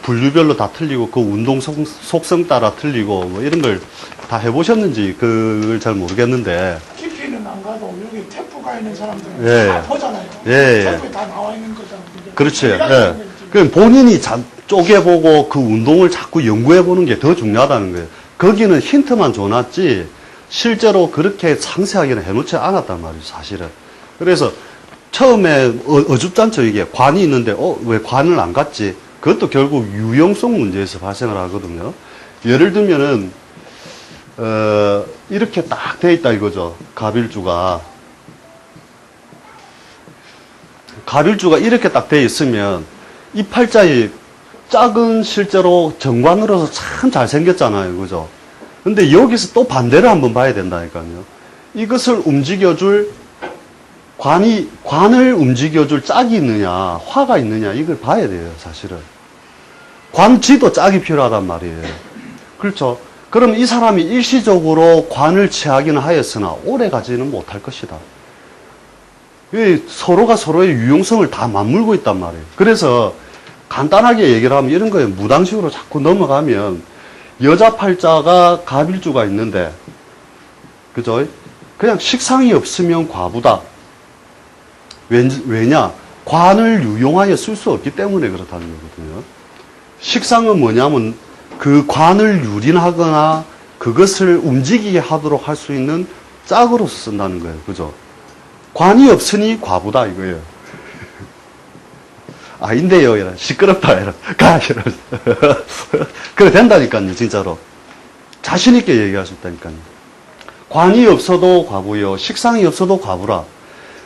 분류별로 다 틀리고 그 운동 속성 따라 틀리고 뭐 이런 걸 다 해보셨는지 그걸 잘 모르겠는데. 깊이는 안 가도 여기 태프가 있는 사람들은 예. 다 보잖아요. 예. 태프에 다 나와 있는 거잖아요. 그렇지. 우리가 예. 하는 거지. 그럼 본인이 쪼개보고 그 운동을 자꾸 연구해보는 게 더 중요하다는 거예요. 거기는 힌트만 줘놨지 실제로 그렇게 상세하게는 해놓지 않았단 말이죠, 사실은. 그래서 처음에 어줍잖죠, 이게. 관이 있는데, 왜 관을 안 갔지? 그것도 결국 유용성 문제에서 발생을 하거든요. 예를 들면은, 이렇게 딱 돼 있다 이거죠. 가빌주가 이렇게 딱 돼 있으면, 이 팔자에 짝은 실제로 정관으로서 참 잘생겼잖아요. 그죠? 근데 여기서 또 반대를 한번 봐야 된다니까요. 이것을 움직여줄 관을 움직여줄 짝이 있느냐, 화가 있느냐, 이걸 봐야 돼요, 사실은. 관지도 짝이 필요하단 말이에요. 그렇죠? 그럼 이 사람이 일시적으로 관을 취하기는 하였으나 오래 가지는 못할 것이다. 서로가 서로의 유용성을 다 맞물고 있단 말이에요. 그래서 간단하게 얘기를 하면 이런 거예요. 무당식으로 자꾸 넘어가면 여자 팔자가 갑일주가 있는데, 그죠? 그냥 식상이 없으면 과부다. 왜냐? 관을 유용하여 쓸 수 없기 때문에 그렇다는 거거든요. 식상은 뭐냐면 그 관을 유린하거나 그것을 움직이게 하도록 할 수 있는 짝으로서 쓴다는 거예요. 그죠? 관이 없으니 과부다 이거예요. 아닌데요, 이런. 시끄럽다, 이런. 가, 이런. 그래, 된다니까요, 진짜로. 자신있게 얘기할 수 있다니까요. 관이 없어도 과부요, 식상이 없어도 과부라.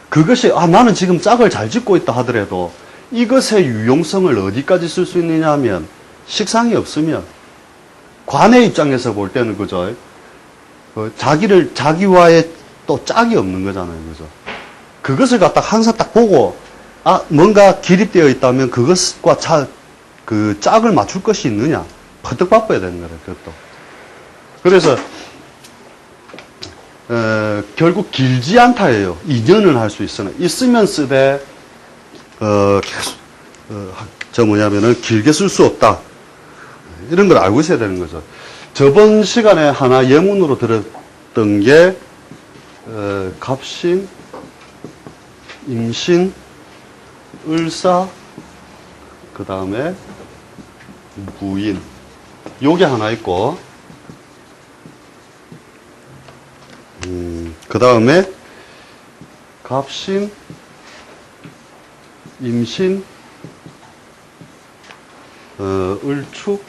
그것이, 나는 지금 짝을 잘 짓고 있다 하더라도 이것의 유용성을 어디까지 쓸 수 있느냐 하면 식상이 없으면 관의 입장에서 볼 때는 그죠. 자기와의 또 짝이 없는 거잖아요. 그죠. 그것을 갖다 항상 딱 보고 뭔가 기립되어 있다면 그것과 그 짝을 맞출 것이 있느냐. 퍼뜩 바빠야 되는 거예요. 그것도. 그래서 결국 길지 않다예요. 2년은 할 수 있으나 있으면 쓰되 길게 쓸 수 없다. 이런 걸 알고 있어야 되는 거죠. 저번 시간에 하나 예문으로 들었던 게 갑신, 임신, 을사, 그 다음에 무인. 요게 하나 있고, 그 다음에 갑신, 임신, 을축,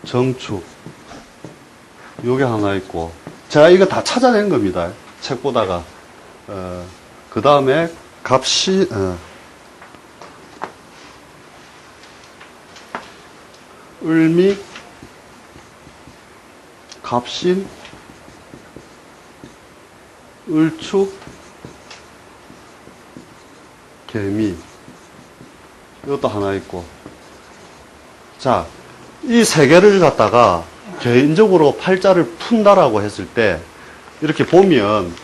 정축. 요게 하나 있고, 제가 이거 다 찾아낸 겁니다. 책 보다가. 그 다음에 갑신, 을미, 갑신, 을축, 개미. 이것도 하나 있고. 자, 이 세 개를 갖다가 개인적으로 팔자를 푼다라고 했을 때, 이렇게 보면,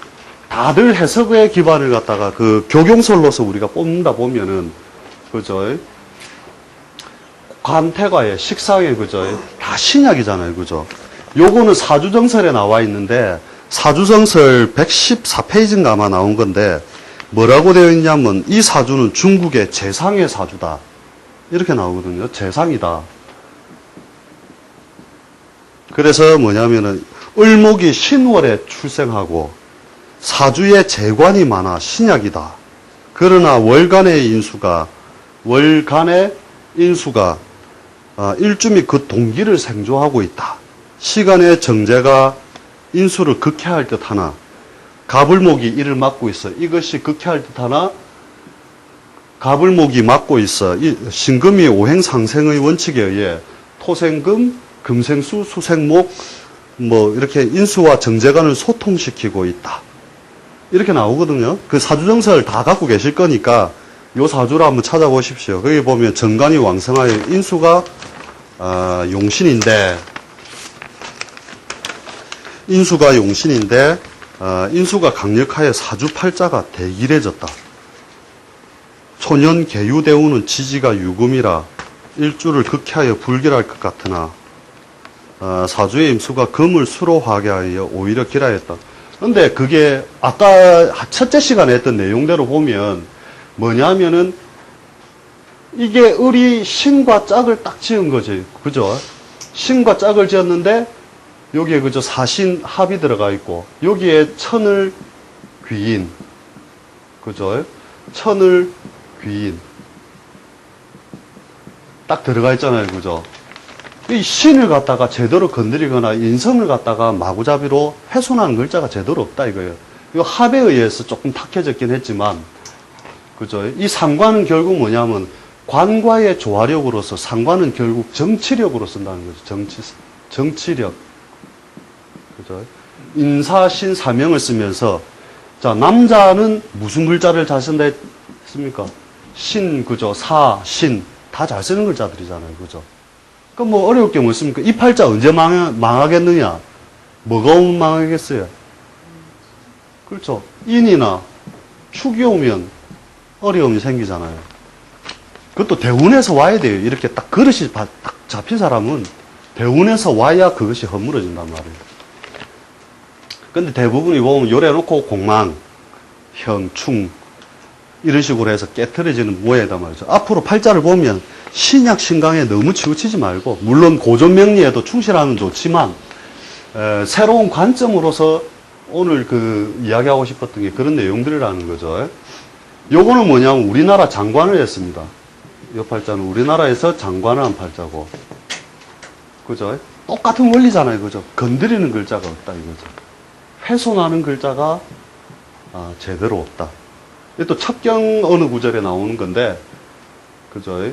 다들 해석의 기반을 갖다가 그 교경설로서 우리가 뽑는다 보면은, 그죠? 관태과에, 식상에, 그죠? 다 신약이잖아요, 그죠? 요거는 사주정설에 나와 있는데, 사주정설 114페이지인가 아마 나온 건데, 뭐라고 되어 있냐면, 이 사주는 중국의 재상의 사주다. 이렇게 나오거든요. 재상이다. 그래서 뭐냐면은, 을목이 신월에 출생하고, 사주에 재관이 많아 신약이다. 그러나 월간의 인수가 일주 및 그 동기를 생조하고 있다. 시간의 정제가 인수를 극해할 듯하나 갑을목이 이를 막고 있어. 이것이 극해할 듯하나 갑을목이 막고 있어. 신금이 오행상생의 원칙에 의해 토생금, 금생수, 수생목 이렇게 인수와 정제관을 소통시키고 있다. 이렇게 나오거든요. 그 사주정설 다 갖고 계실 거니까 요 사주를 한번 찾아보십시오. 거기 보면 정관이 왕성하여 인수가 용신인데 인수가 강력하여 사주팔자가 대길해졌다. 초년 계유대우는 지지가 유금이라 일주를 극하여 불길할 것 같으나 사주의 임수가 금을 수로 화게 하여 오히려 길하였다. 근데 그게 아까 첫째 시간에 했던 내용대로 보면 뭐냐면은 이게 을이 신과 짝을 딱 지은 거지. 그죠? 신과 짝을 지었는데 여기에 그저 사신 합이 들어가 있고 여기에 천을 귀인. 그죠? 천을 귀인. 딱 들어가 있잖아요. 그죠? 이 신을 갖다가 제대로 건드리거나 인성을 갖다가 마구잡이로 훼손하는 글자가 제대로 없다 이거예요. 이 합에 의해서 조금 탁해졌긴 했지만, 그죠? 이 상관은 결국 뭐냐면 관과의 조화력으로서 상관은 결국 정치력으로 쓴다는 거죠. 정치력. 그죠? 인사신 사명을 쓰면서, 자, 남자는 무슨 글자를 잘 쓴다 했습니까? 신, 그죠? 사, 신. 다 잘 쓰는 글자들이잖아요. 그죠? 그럼 뭐 어려울 게 뭐 있습니까? 이 팔자 언제 망하겠느냐? 뭐가 오면 망하겠어요? 그렇죠. 인이나 축이 오면 어려움이 생기잖아요. 그것도 대운에서 와야 돼요. 이렇게 딱 그릇이 딱 잡힌 사람은 대운에서 와야 그것이 허물어진단 말이에요. 근데 대부분이 보면 요래놓고 공망, 형, 충 이런 식으로 해서 깨트려지는 모양이단 말이죠. 앞으로 팔자를 보면 신약 신강에 너무 치우치지 말고, 물론 고전 명리에도 충실하면 좋지만 새로운 관점으로서 오늘 그 이야기하고 싶었던 게 그런 내용들이라는 거죠. 요거는 뭐냐면 우리나라 장관을 했습니다. 이 팔자는 우리나라에서 장관을 한 팔자고, 그죠? 똑같은 원리잖아요. 그죠? 건드리는 글자가 없다 이거죠. 훼손하는 글자가 제대로 없다. 또 첩경 어느 구절에 나오는 건데, 그죠?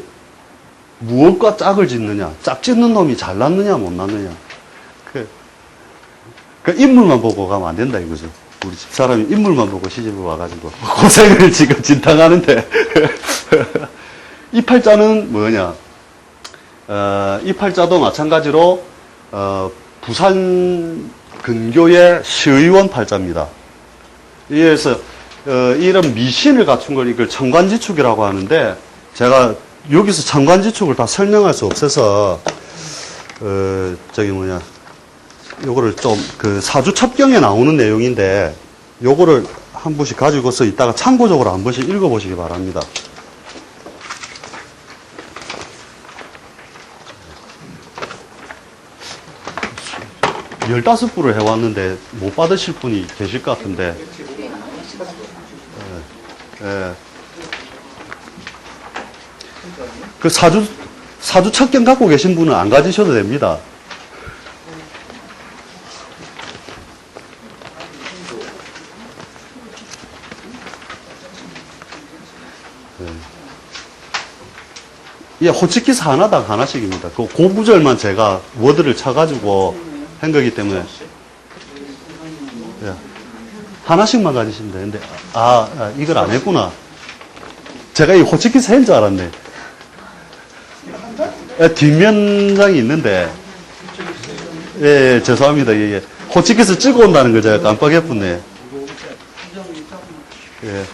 무엇과 짝을 짓느냐, 짝 짓는 놈이 잘났느냐, 못났느냐. 그 인물만 보고 가면 안 된다, 이거죠. 우리 집사람이 인물만 보고 시집을 와가지고 고생을 지금 진탕하는데, 이 팔자는 뭐냐, 이 팔자도 마찬가지로, 부산 근교의 시의원 팔자입니다. 이에서 이런 미신을 갖춘 걸 이걸 천관지축이라고 하는데, 제가 여기서 천관지축을 다 설명할 수 없어서 요거를 좀 그 사주 첩경에 나오는 내용인데 요거를 한 번씩 가지고서 이따가 참고적으로 한 번씩 읽어보시기 바랍니다. 15부를 해왔는데 못 받으실 분이 계실 것 같은데. 그 사주 첩경 갖고 계신 분은 안 가지셔도 됩니다. 예, 호치키스 하나당 하나씩입니다. 그 구절만 제가 워드를 쳐가지고 한 거기 때문에. 예. 하나씩만 가지시면 되는데, 이걸 안 했구나. 제가 이 호치키스 한 줄 알았네. 예, 뒷면장이 있는데, 예, 죄송합니다. 예. 호치키스 찍어 온다는 걸 제가 깜빡했었네. 예.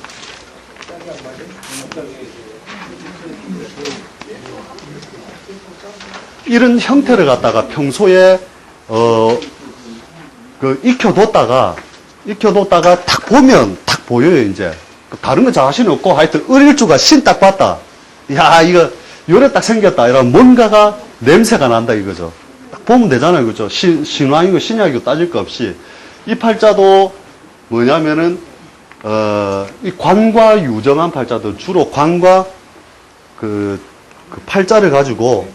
이런 형태를 갖다가 평소에 익혀뒀다가 딱 보면 딱 보여요. 이제 다른 거 자신이 없고 하여튼 을일주가 신 딱 봤다. 야, 이거 요래 딱 생겼다. 이런 뭔가가 냄새가 난다 이거죠. 딱 보면 되잖아요. 그죠? 신왕이고 신약이고 따질 거 없이. 이 팔자도 뭐냐면은 이 관과 유정한 팔자들, 주로 관과 그 팔자를 가지고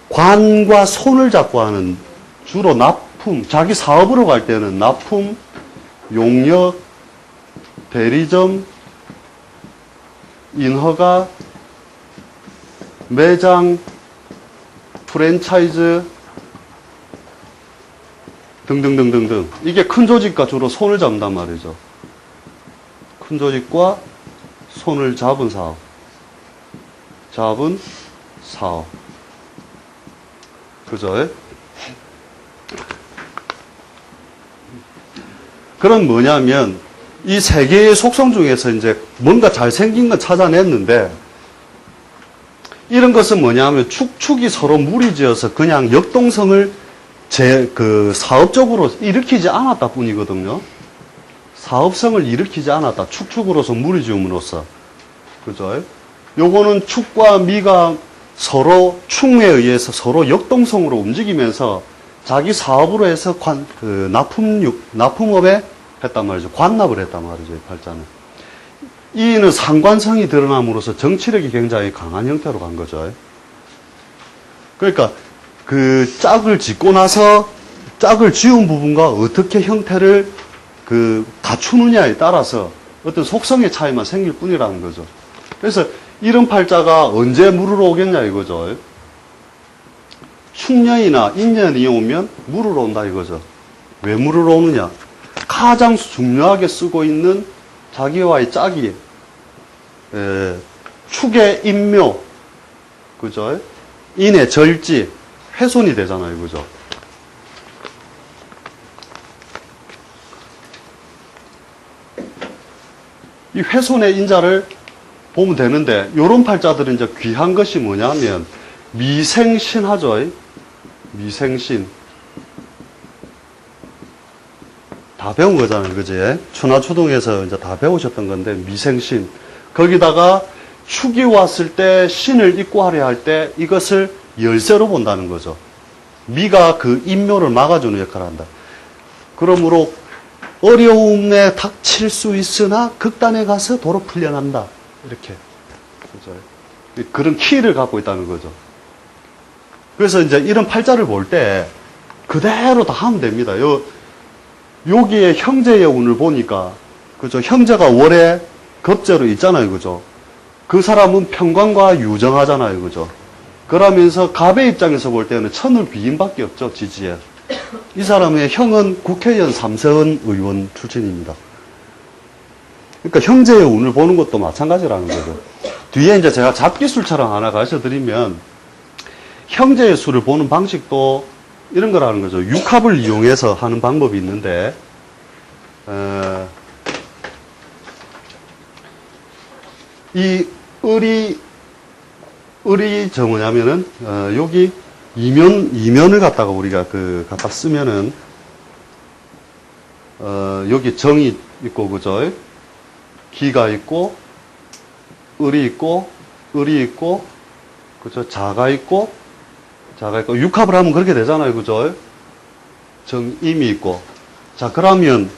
관과 손을 잡고 하는, 주로 납품, 자기 사업으로 갈 때는 납품, 용역, 대리점, 인허가, 매장, 프랜차이즈 등등등등등. 이게 큰 조직과 주로 손을 잡는단 말이죠. 큰 조직과 손을 잡은 사업. 그죠? 그럼 뭐냐면, 이 세 개의 속성 중에서 이제 뭔가 잘생긴 건 찾아냈는데, 이런 것은 뭐냐면 축축이 서로 무리지어서 그냥 역동성을 사업적으로 일으키지 않았다 뿐이거든요. 사업성을 일으키지 않았다. 축축으로서 무리지음으로써. 그죠? 요거는 축과 미가 서로 충에 의해서 서로 역동성으로 움직이면서 자기 사업으로 해서 납품업에 했단 말이죠. 관납을 했단 말이죠. 이 팔자는. 이는 상관성이 드러남으로써 정치력이 굉장히 강한 형태로 간 거죠. 그러니까 그 짝을 짓고 나서 짝을 지은 부분과 어떻게 형태를 갖추느냐에 따라서 어떤 속성의 차이만 생길 뿐이라는 거죠. 그래서 이런 팔자가 언제 물으러 오겠냐 이거죠. 축년이나 인년이 오면 물으러 온다 이거죠. 왜 물으러 오느냐? 가장 중요하게 쓰고 있는 자기와의 짝이 축의 인묘, 그죠? 인의 절지, 훼손이 되잖아요, 그죠? 이 훼손의 인자를 보면 되는데, 요런 팔자들은 이제 귀한 것이 뭐냐면, 미생신 하죠? 미생신. 다 배운 거잖아요, 그지? 추나추동에서 이제 다 배우셨던 건데, 미생신. 거기다가 축이 왔을 때 신을 입고하려 할 때 이것을 열쇠로 본다는 거죠. 미가 그 인묘를 막아주는 역할을 한다. 그러므로 어려움에 닥칠 수 있으나 극단에 가서 도로 풀려난다. 이렇게. 그죠? 그런 키를 갖고 있다는 거죠. 그래서 이제 이런 팔자를 볼 때 그대로 다 하면 됩니다. 여기에 형제의 운을 보니까, 그죠? 형제가 월에 겁재로 있잖아요, 그죠? 그 사람은 평관과 유정하잖아요, 그죠? 그러면서 갑의 입장에서 볼 때는 천을 귀인밖에 없죠, 지지에. 이 사람의 형은 국회의원 삼세은 의원 출신입니다. 그러니까 형제의 운을 보는 것도 마찬가지라는 거죠. 뒤에 이제 제가 잡기술처럼 하나 가르쳐 드리면, 형제의 수를 보는 방식도 이런 거라는 거죠. 육합을 이용해서 하는 방법이 있는데, 이 을이 뭐냐면은, 여기 이면을 갖다가 우리가 갖다 쓰면은, 여기 정이 있고, 그죠? 기가 있고, 을이 있고, 그죠? 자가 있고, 육합을 하면 그렇게 되잖아요, 그죠? 정임이 있고. 자, 그러면,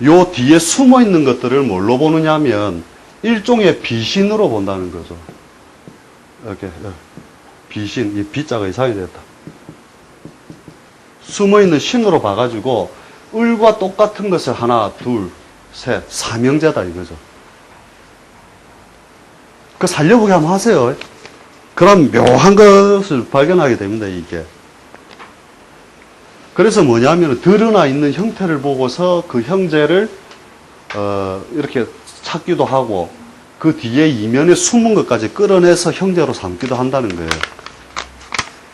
요 뒤에 숨어 있는 것들을 뭘로 보느냐 하면, 일종의 비신으로 본다는 거죠. 이렇게, 비신, 이 비자가 이상이 됐다. 숨어 있는 신으로 봐가지고, 을과 똑같은 것을 하나, 둘, 셋, 삼형제다 이거죠. 그 살려보게 한번 하세요. 그럼 묘한 것을 발견하게 됩니다, 이게. 그래서 뭐냐면, 드러나 있는 형태를 보고서 그 형제를, 이렇게 찾기도 하고, 그 뒤에 이면에 숨은 것까지 끌어내서 형제로 삼기도 한다는 거예요.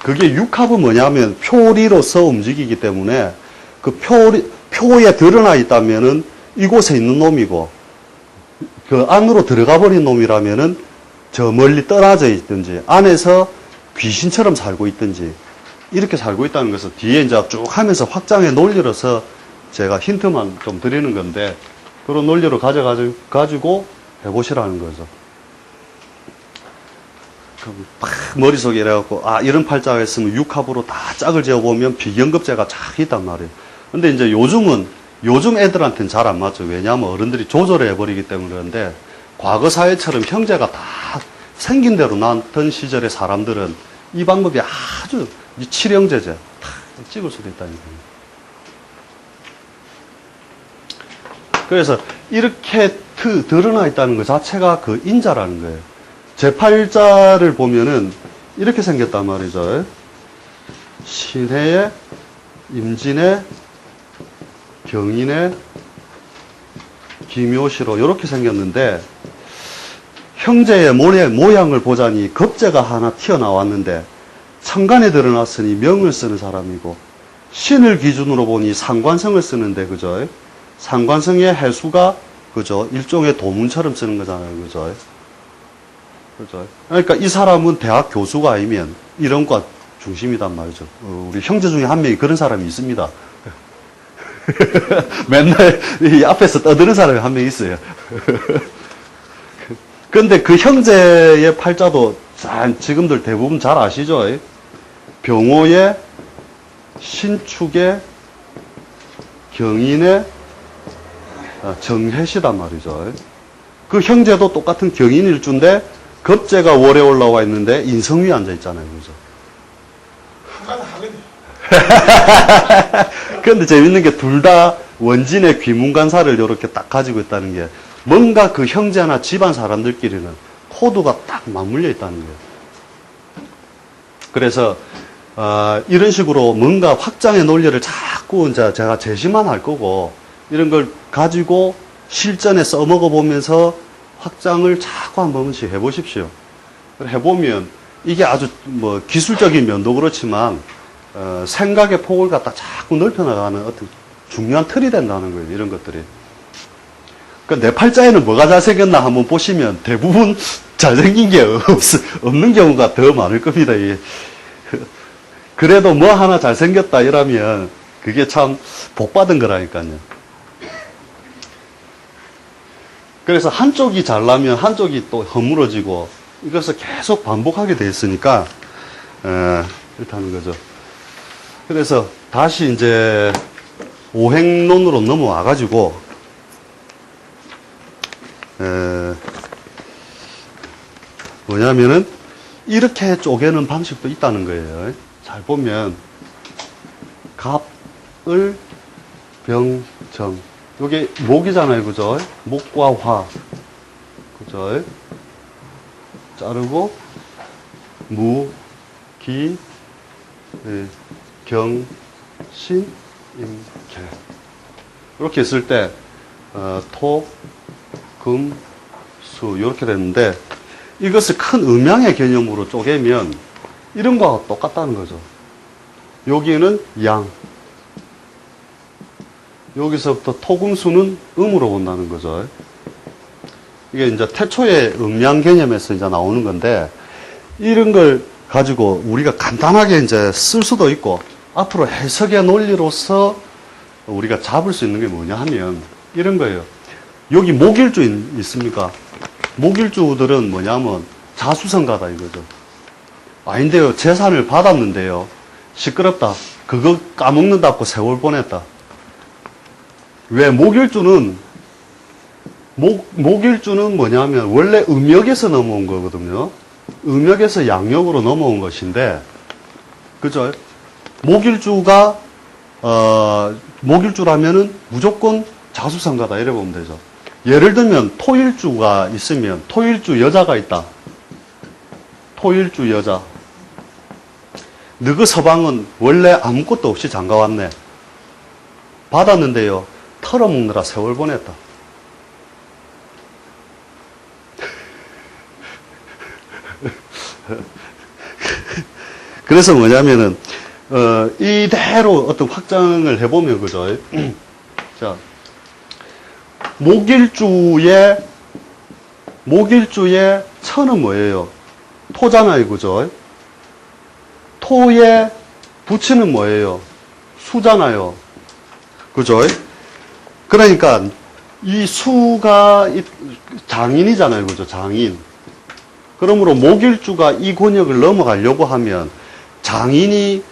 그게 육합은 뭐냐면, 표리로서 움직이기 때문에, 그 표에 드러나 있다면은, 이곳에 있는 놈이고, 그 안으로 들어가 버린 놈이라면은, 저 멀리 떨어져 있든지, 안에서 귀신처럼 살고 있든지, 이렇게 살고 있다는 것을 뒤에 이제 쭉 하면서 확장의 논리로서 제가 힌트만 좀 드리는 건데, 그런 논리로 가지고 해보시라는 거죠. 막 머릿속에 이래갖고, 이런 팔자가 있으면 육합으로 다 짝을 지어보면 비경급제가 쫙 있단 말이에요. 근데 이제 요즘 애들한테는 잘 안 맞죠. 왜냐하면 어른들이 조절을 해버리기 때문에 그런데, 과거 사회처럼 형제가 다 생긴 대로 낳던 시절의 사람들은 이 방법이 아주 칠형제제 다 찍을 수도 있다는 거예요. 그래서 이렇게 드러나 있다는 것 자체가 그 인자라는 거예요. 제 팔자를 보면은 이렇게 생겼단 말이죠. 신해에, 임진에, 경인에, 기묘시로 이렇게 생겼는데, 형제의 모양을 보자니 겁재가 하나 튀어나왔는데 천간에 드러났으니 명을 쓰는 사람이고, 신을 기준으로 보니 상관성을 쓰는데, 그죠? 상관성의 해수가, 그죠? 일종의 도문처럼 쓰는 거잖아요, 그죠? 그죠? 그러니까 이 사람은 대학 교수가 아니면 이런 과 중심이단 말이죠. 우리 형제 중에 한 명이 그런 사람이 있습니다. 맨날 이 앞에서 떠드는 사람이 한 명 있어요. 근데 그 형제의 팔자도 지금들 대부분 잘 아시죠? 병호의 신축의 경인의 정해시단 말이죠. 그 형제도 똑같은 경인일주인데 겁재가 월에 올라와 있는데 인성위에 앉아 있잖아요. 그죠? 한가는 하거든요. 그런데 재밌는 게 둘 다 원진의 귀문간사를 이렇게 딱 가지고 있다는 게 뭔가 그 형제나 집안 사람들끼리는 코드가 딱 맞물려 있다는 거예요. 그래서 이런 식으로 뭔가 확장의 논리를 자꾸 이제 제가 제시만 할 거고 이런 걸 가지고 실전에 써먹어 보면서 확장을 자꾸 한 번씩 해보십시오. 해보면 이게 아주 뭐 기술적인 면도 그렇지만 생각의 폭을 갖다 자꾸 넓혀나가는 어떤 중요한 틀이 된다는 거예요. 이런 것들이. 그러니까 내 팔자에는 뭐가 잘생겼나 한번 보시면 대부분 잘생긴 게 없는 경우가 더 많을 겁니다. 이게. 그래도 뭐 하나 잘생겼다 이러면 그게 참 복받은 거라니까요. 그래서 한쪽이 잘나면 한쪽이 또 허물어지고 이것을 계속 반복하게 돼 있으니까 이렇다는 거죠. 그래서 다시 이제 오행론으로 넘어와 가지고 뭐냐면은 이렇게 쪼개는 방식도 있다는 거예요. 잘 보면 갑을 병정 요게 목이잖아요. 그죠? 목과 화. 그죠? 자르고 무, 기, 경, 신, 임, 개. 이렇게 했을 때 토, 금, 수 이렇게 됐는데 이것을 큰 음양의 개념으로 쪼개면 이런 거와 똑같다는 거죠. 여기는 양. 여기서부터 토금수는 음으로 본다는 거죠. 이게 이제 태초의 음양 개념에서 이제 나오는 건데, 이런 걸 가지고 우리가 간단하게 이제 쓸 수도 있고, 앞으로 해석의 논리로서 우리가 잡을 수 있는 게 뭐냐 하면, 이런 거예요. 여기 목일주 있습니까? 목일주들은 뭐냐면 자수성가다 이거죠. 아닌데요. 재산을 받았는데요. 시끄럽다. 그거 까먹는다고 세월 보냈다. 왜 목일주는 뭐냐면 원래 음역에서 넘어온 거거든요. 음역에서 양역으로 넘어온 것인데, 그죠? 목일주라면은 무조건 자수성가다 이래 보면 되죠. 예를 들면 토일주가 있으면 토일주 여자가 있다. 토일주 여자. 너그 서방은 원래 아무것도 없이 장가왔네. 받았는데요. 털어먹느라 세월 보냈다. 그래서 뭐냐면은, 이대로 어떤 확장을 해보면, 그죠? 자, 목일주의 천은 뭐예요? 토잖아요, 그죠? 토의 부치는 뭐예요? 수잖아요. 그죠? 그러니까 이 수가 장인이잖아요. 그죠? 장인. 그러므로 목일주가 이 권역을 넘어가려고 하면 장인이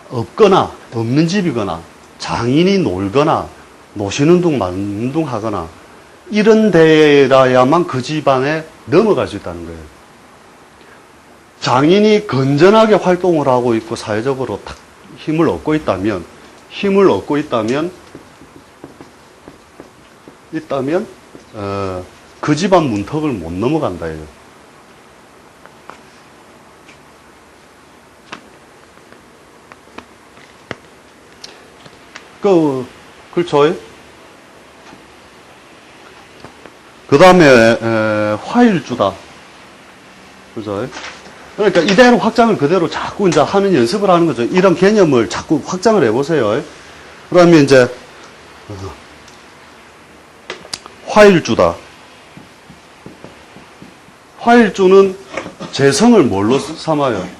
없거나 없는 집이거나 장인이 놀거나 노신운동 만운동하거나 이런 데라야만 그 집안에 넘어갈 수 있다는 거예요. 장인이 건전하게 활동을 하고 있고 사회적으로 탁 힘을 얻고 있다면 그 집안 문턱을 못 넘어간다 해요. 그렇죠? 그 다음에 화일주다. 그죠? 그러니까 이대로 확장을 그대로 자꾸 이제 하는 연습을 하는 거죠. 이런 개념을 자꾸 확장을 해보세요. 그러면 이제 화일주다. 화일주는 재성을 뭘로 삼아요?